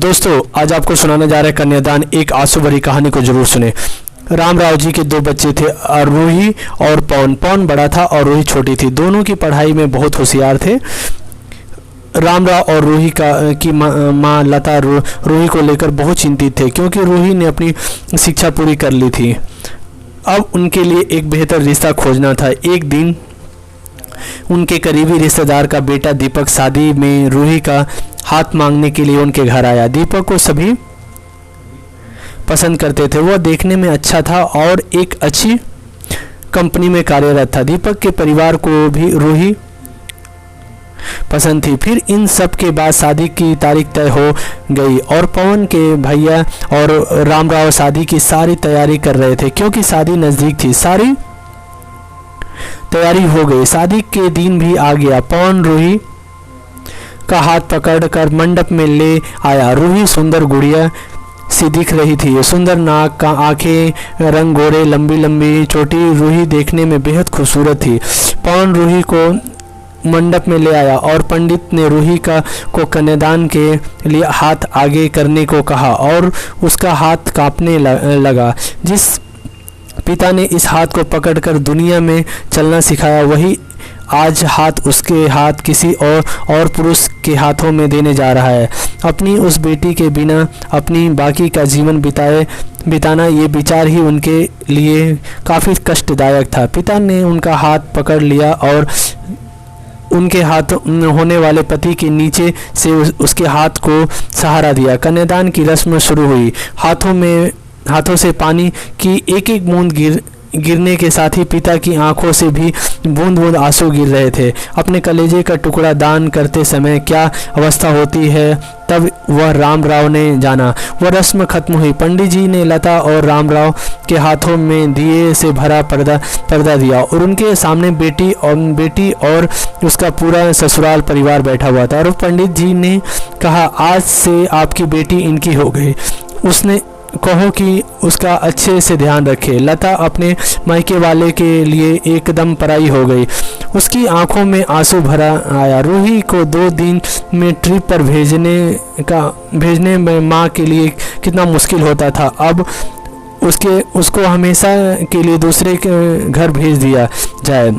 दोस्तों, आज आपको सुनाने जा रहे हैं कन्यादान, एक आंसू भरी कहानी को जरूर सुने। राम राव जी के दो बच्चे थे, रूही और पवन। पवन बड़ा था और रूही छोटी थी। दोनों की पढ़ाई में बहुत होशियार थे। राम राव और रूही की माँ लता रूही को लेकर बहुत चिंतित थे, क्योंकि रूही ने अपनी शिक्षा पूरी कर ली थी। अब उनके लिए एक बेहतर रिश्ता खोजना था। एक दिन उनके करीबी रिश्तेदार का बेटा दीपक शादी में रूही का हाथ मांगने के लिए उनके घर आया। दीपक को सभी पसंद करते थे। वह देखने में अच्छा था और एक अच्छी कंपनी में कार्यरत था। दीपक के परिवार को भी रूही पसंद थी। फिर इन सब के बाद शादी की तारीख तय हो गई और पवन के भैया और राम राव शादी की सारी तैयारी कर रहे थे, क्योंकि शादी नज़दीक थी। सारी तैयारी हो गई, शादी के दिन भी आ गया। पवन रूही का हाथ पकड़कर मंडप में ले आया। रूही सुंदर गुड़िया सी दिख रही थी। सुंदर नाक का, आंखें रंग गोरे, लंबी लंबी चोटी। रूही देखने में बेहद खूबसूरत थी। पवन रूही को मंडप में ले आया और पंडित ने रूही को कन्यादान के लिए हाथ आगे करने को कहा और उसका हाथ कांपने लगा। जिस पिता ने इस हाथ को पकड़कर दुनिया में चलना सिखाया, वही आज हाथ उसके हाथ किसी और पुरुष के हाथों में देने जा रहा है। अपनी उस बेटी के बिना अपनी बाकी का जीवन बिताना, ये विचार ही उनके लिए काफ़ी कष्टदायक था। पिता ने उनका हाथ पकड़ लिया और उनके हाथ होने वाले पति के नीचे से उसके हाथ को सहारा दिया। कन्यादान की रस्म शुरू हुई। हाथों से पानी की एक एक बूंद गिरने के साथ ही पिता की आंखों से भी बूंद बूंद आंसू गिर रहे थे। अपने कलेजे का टुकड़ा दान करते समय क्या अवस्था होती है, तब वह राम राव ने जाना। वह रस्म खत्म हुई। पंडित जी ने लता और राम राव के हाथों में दिए से भरा पर्दा दिया और उनके सामने बेटी और उसका पूरा ससुराल परिवार बैठा हुआ था। और पंडित जी ने कहा, आज से आपकी बेटी इनकी हो गई। उसने कहो कि उसका अच्छे से ध्यान रखे। लता अपने मायके वाले के लिए एकदम पराई हो गई। उसकी आंखों में आंसू भरा आया। रूही को 2 दिन में ट्रिप पर भेजने में माँ के लिए कितना मुश्किल होता था। अब उसको हमेशा के लिए दूसरे के घर भेज दिया जाए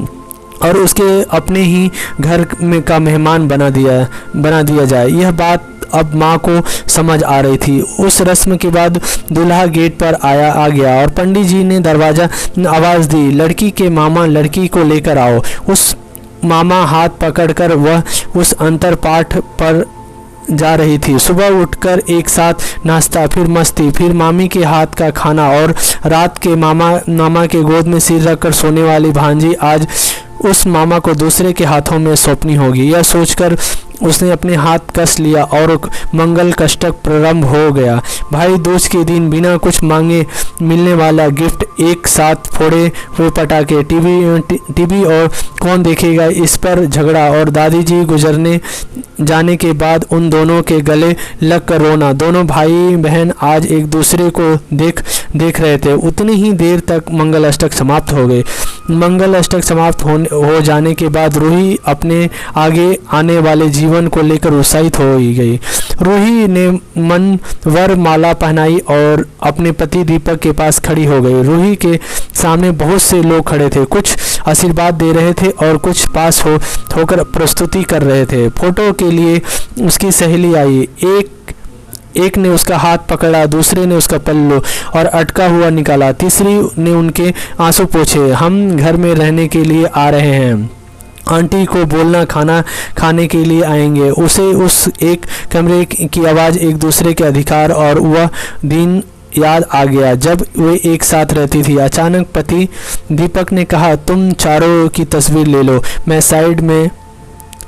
और उसके अपने ही घर में का मेहमान बना दिया जाए। यह बात अब माँ को समझ आ रही थी। उस रस्म के बाद दूल्हा गेट पर आ गया और पंडित जी ने दरवाज़ा आवाज़ दी, लड़की के मामा लड़की को लेकर आओ। उस मामा हाथ पकड़कर वह उस अंतर पाठ पर जा रही थी। सुबह उठकर एक साथ नाश्ता, फिर मस्ती, फिर मामी के हाथ का खाना और रात के मामा के गोद में सिर रखकर सोने वाली भांजी आज उस मामा को दूसरे के हाथों में सौंपनी होगी। यह सोचकर उसने अपने हाथ कस लिया और मंगल कष्टक प्रारंभ हो गया। भाई दूज के दिन बिना कुछ मांगे मिलने वाला गिफ्ट, एक साथ फोड़े हुए पटाखे, टीवी और कौन देखेगा इस पर झगड़ा और दादी जी गुजरने जाने के बाद उन दोनों के गले लग कर रोना। दोनों भाई बहन आज एक दूसरे को देख रहे थे। उतनी ही देर तक मंगल अष्टक समाप्त हो गए। मंगल अष्टक समाप्त हो जाने के बाद रूही अपने आगे आने वाले जीवन को लेकर उत्साहित हो गई। रूही ने मन वर माला पहनाई और अपने पति दीपक के पास खड़ी हो गई। रूही के सामने बहुत से लोग खड़े थे। कुछ आशीर्वाद दे रहे थे और कुछ पास होकर प्रस्तुति कर रहे थे। फोटो के लिए उसकी सहेली आई। एक ने उसका हाथ पकड़ा, दूसरे ने उसका पल्लू और अटका हुआ निकाला, तीसरी ने उनके आंसू पोंछे। हम घर में रहने के लिए आ रहे हैं, आंटी को बोलना खाना खाने के लिए आएंगे। उसे उस एक कमरे की आवाज़, एक दूसरे के अधिकार और वह दिन याद आ गया जब वे एक साथ रहती थी। अचानक पति दीपक ने कहा, तुम चारों की तस्वीर ले लो, मैं साइड में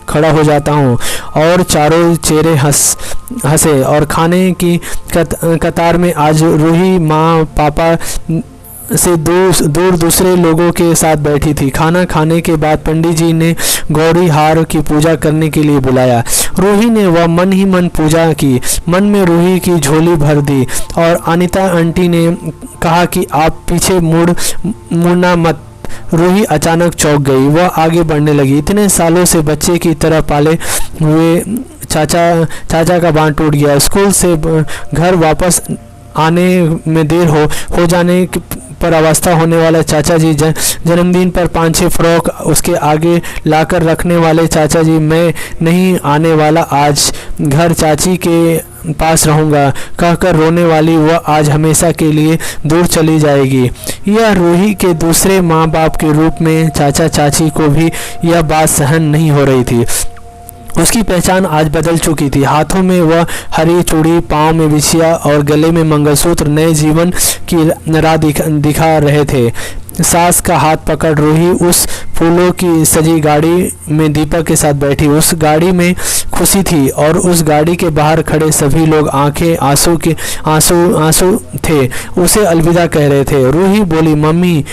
खड़ा हो जाता हूँ। और चारों चेहरे हंसे और खाने की कतार में आज रूही माँ पापा से दूर दूसरे लोगों के साथ बैठी थी। खाना खाने के बाद पंडित जी ने गौरी हार की पूजा करने के लिए बुलाया। रूही ने वह मन ही मन पूजा की। मन में रूही की झोली भर दी और अनीता आंटी ने कहा कि आप पीछे मुड़ना मत, रूही अचानक चौंक गई। वह आगे बढ़ने लगी। इतने सालों से बच्चे की तरह पाले हुए चाचा का बांध टूट गया। स्कूल से घर वापस आने में देर हो जाने पर अवस्था होने वाला चाचा जी, जन्मदिन पर 5-6 फ्रॉक उसके आगे लाकर रखने वाले चाचा जी, मैं नहीं आने वाला आज घर, चाची के पास रहूँगा कहकर रोने वाली वह आज हमेशा के लिए दूर चली जाएगी। यह रूही के दूसरे माँ बाप के रूप में चाचा चाची को भी यह बात सहन नहीं हो रही थी। उसकी पहचान आज बदल चुकी थी। हाथों में वह हरी चूड़ी, पाँव में बिछिया और गले में मंगलसूत्र नए जीवन की राह दिखा रहे थे। सास का हाथ पकड़ रूही उस फूलों की सजी गाड़ी में दीपक के साथ बैठी। उस गाड़ी में खुशी थी और उस गाड़ी के बाहर खड़े सभी लोग आंखें आंसू थे, उसे अलविदा कह रहे थे। रूही बोली, मम्मी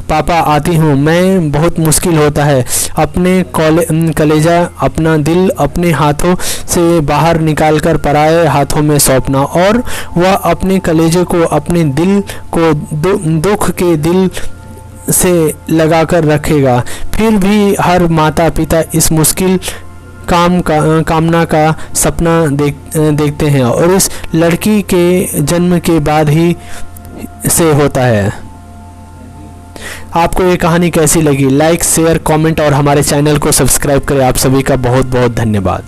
पापा आती हूँ। मैं बहुत मुश्किल होता है अपने कलेजा, अपना दिल अपने हाथों से बाहर निकालकर पराये हाथों में सौंपना, और वह अपने कलेजे को, अपने दिल को दुख के दिल से लगाकर रखेगा। फिर भी हर माता पिता इस मुश्किल कामना का सपना देखते हैं और इस लड़की के जन्म के बाद ही से होता है। आपको ये कहानी कैसी लगी? लाइक, शेयर, कमेंट और हमारे चैनल को सब्सक्राइब करें। आप सभी का बहुत बहुत धन्यवाद।